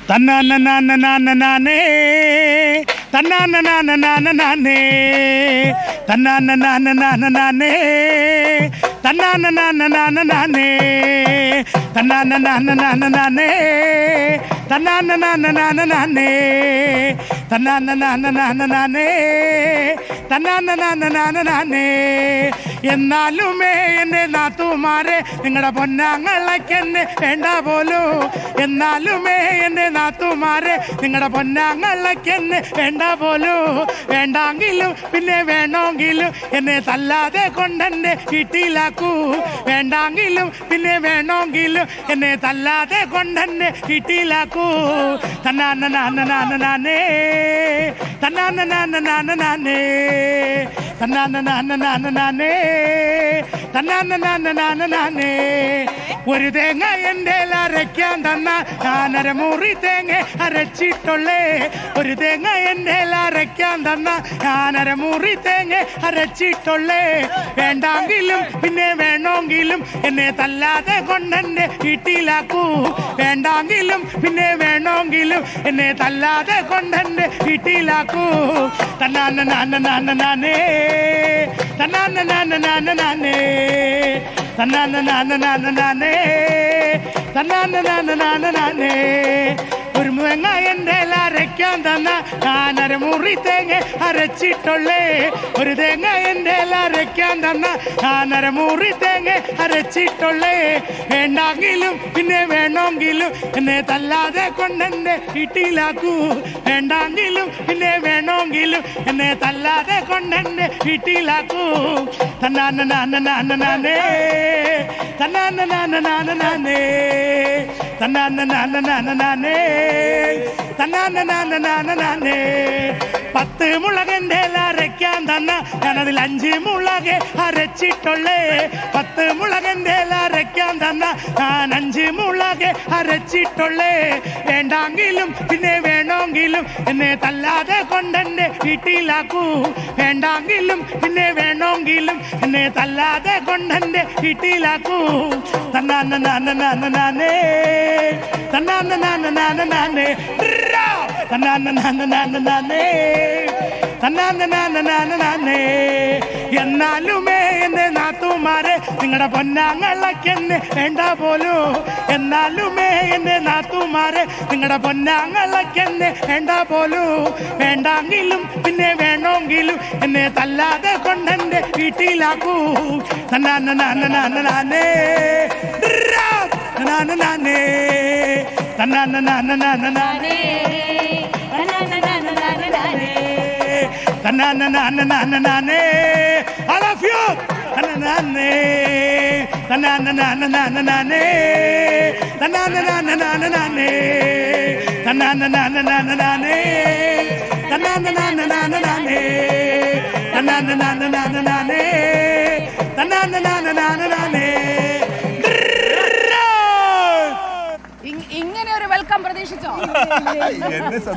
തന്നാനേ തന്നാനേ തന്നാനേ തന്നാനേ തന്നാനേ തന്നാനേ തന്നാനേ എന്നാലുമേ എൻ്റെ നാത്തുമാരെ നിങ്ങളുടെ പൊന്നാങ്ങളക്കെന്നെ വേണ്ട പോലൂ. എന്നാലുമേ എൻ്റെ നാത്തുമാരെ നിങ്ങളുടെ പൊന്നാങ്ങളക്കെന്നെ വേണ്ട പോലൂ. വേണ്ടെങ്കിലും പിന്നെ വേണമെങ്കിലും എന്നെ തല്ലാതെ കൊണ്ടെന്നെ വീട്ടിലാക്കൂ. വേണ്ടെങ്കിലും പിന്നെ വേണമെങ്കിലും എന്നെ തല്ലാതെ കൊണ്ടെന്നെ വീട്ടിലാക്കൂ. തന്നാനേ തന്നാനേ തന്നാനേ ഒരു തേങ്ങ എൻ്റെ അരയ്ക്കാൻ തന്ന ഞാനര മുറി തേങ്ങ അരച്ചിട്ടുള്ളേ. ഒരു തേങ്ങ എൻ്റെ അരയ്ക്കാൻ തന്ന ഞാനര മുറി തേങ്ങ അരച്ചിട്ടുള്ളേ. വേണ്ടെങ്കിലും പിന്നെ വേണമെങ്കിലും എന്നെ തല്ലാതെ കൊണ്ടെന്നെ വീട്ടിലാക്കൂ. വേണ്ടെങ്കിലും പിന്നെ വേണമെങ്കിലും എന്നെ തല്ലാതെ കൊണ്ടെന്നെ വീട്ടിലാക്കൂ. തന്നാനേ തന്നാനേ തന്നാനേ ഒരു തേങ്ങ എൻ്റെ അരയ്ക്കാൻ തന്ന ഞാനര മുറി തേങ്ങ അരച്ചിട്ടുള്ളേ. ഒരു തേങ്ങ എൻ്റെ അരയ്ക്കാൻ തന്ന ഞാനര മുറി തേങ്ങ അരച്ചിട്ടുള്ളേ. വേണ്ടെങ്കിലും പിന്നെ വേണമെങ്കിലും എന്നെ തല്ലാതെ കൊണ്ടെന്നെ വീട്ടിലാക്കൂ. വേണ്ടെങ്കിലും പിന്നെ വേണമെങ്കിലും എന്നെ തല്ലാതെ കൊണ്ടെന്നെ വീട്ടിലാക്കൂ. തന്നാനേ തന്നാനേ തന്നാനേ 10 മുളകൻ്റെ അരയ്ക്കാൻ തന്ന ഞാനതിൽ 5 മുളക് അരച്ചിട്ടുള്ളേ. 10 മുളകൻ്റെ അരയ്ക്കാൻ തന്ന ഞാൻ 5 മുളക് അരച്ചിട്ടുള്ളേ. വേണ്ടെങ്കിലും പിന്നെ വേണമെങ്കിലും എന്നെ തല്ലാതെ കൊണ്ടെന്നെ വീട്ടിലാക്കൂ. വേണ്ടെങ്കിലും പിന്നെ വേണമെങ്കിലും എന്നെ തല്ലാതെ കൊണ്ടെന്നെ വീട്ടിലാക്കൂ. തന്നാനേ തന്നാനേ തന്നാനേ എന്നാലുമേ എൻ്റെ നാത്തുമാരെ നിങ്ങളുടെ പൊന്നാങ്ങളക്കെന്നെ വേണ്ട പോലൂ. എന്നാലുമേ എൻ്റെ നാത്തുമാരെ നിങ്ങളുടെ പൊന്നാങ്ങളക്കെന്നെ വേണ്ട പോലൂ. വേണ്ടെങ്കിലും പിന്നെ വേണമെങ്കിലും എന്നെ തല്ലാതെ കൊണ്ടെന്നെ വീട്ടിലാക്കൂ. തന്നാനേ തന്നാനേ തന്നാനേ I love you. തന്നാനേ തന്നാനേ തന്നാനേ തന്നാനേ ഇങ്ങനെ ഒരു വെൽക്കം പ്രതീക്ഷിച്ചോ?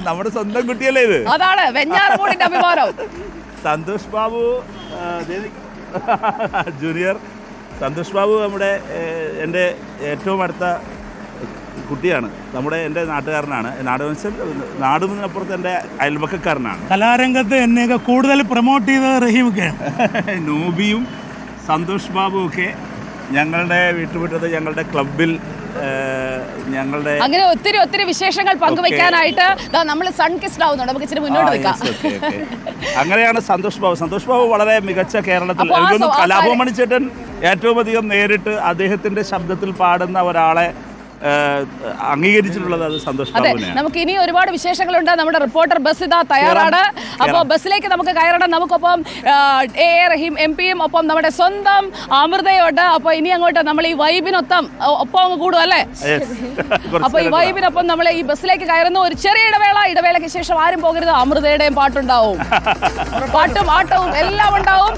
നമ്മുടെ സ്വന്തം കുട്ടിയല്ലേ ഇത്. അതാണ് വെഞ്ഞാറമൂടിന്റെ അഭിമാനം. സന്തോഷ് ബാബു ജൂനിയർ സന്തോഷ് ബാബു നമ്മുടെ എൻ്റെ ഏറ്റവും അടുത്ത കുട്ടിയാണ്. എൻ്റെ നാട്ടുകാരനാണ്. നാടുമുന്നപ്പുറത്ത് എൻ്റെ അയൽപക്കക്കാരനാണ്. കലാരംഗത്ത് എന്നെയൊക്കെ കൂടുതൽ പ്രൊമോട്ട് ചെയ്തത് റഹീമൊക്കെയാണ്. നൂബിയും സന്തോഷ് ബാബുവൊക്കെ ഞങ്ങളുടെ വീട്ടുമുറ്റത്ത് ഞങ്ങളുടെ ക്ലബിൽ ഞങ്ങളുടെ അങ്ങനെ ഒത്തിരി ഒത്തിരി വിശേഷങ്ങൾ പങ്കുവെക്കാനായിട്ട് നമ്മൾ സൺ കിസ്ഡ് ആവുന്നുണ്ട്. നമുക്ക് ഇച്ചിരി മുന്നോട്ട് നിൽക്കാം. അങ്ങനെയാണ് സന്തോഷ് ബാബു വളരെ മികച്ച കേരളത്തിൽ കലാഭവൻ ചേട്ടൻ ഏറ്റവും അധികം നേരിട്ട് അദ്ദേഹത്തിന്റെ ശബ്ദത്തിൽ പാടുന്ന ഒരാളെ അംഗീകരിച്ചിട്ടുള്ളത് അത് സന്തോഷ് ബാബുവിനെയാണ്. നമുക്ക് ഇനി ഒരുപാട് വിശേഷങ്ങളുണ്ട്. നമ്മുടെ റിപ്പോർട്ടർ ബസ് ഇതാ തയ്യാറാണ്. അപ്പോൾ ബസ്സിലേക്ക് നമുക്ക് കയറണം. നമുക്കൊപ്പം എ റഹീം MP യും ഒപ്പം നമ്മുടെ സ്വന്തം അമൃതയുണ്ട്. അപ്പോൾ ഇനി അങ്ങോട്ട് നമ്മൾ ഈ വൈബിനൊപ്പം അങ്ങ് കൂടും അല്ലേ? അപ്പോൾ ഈ വൈബിനൊപ്പം നമ്മൾ ഈ ബസ്സിലേക്ക് കയറുന്ന ഒരു ചെറിയ ഇടവേളയ്ക്ക് ശേഷം ആരും പോകരുത്. അമൃതയുടെയും പാട്ടുണ്ടാവും. പാട്ടും ആട്ടവും എല്ലാം ഉണ്ടാവും.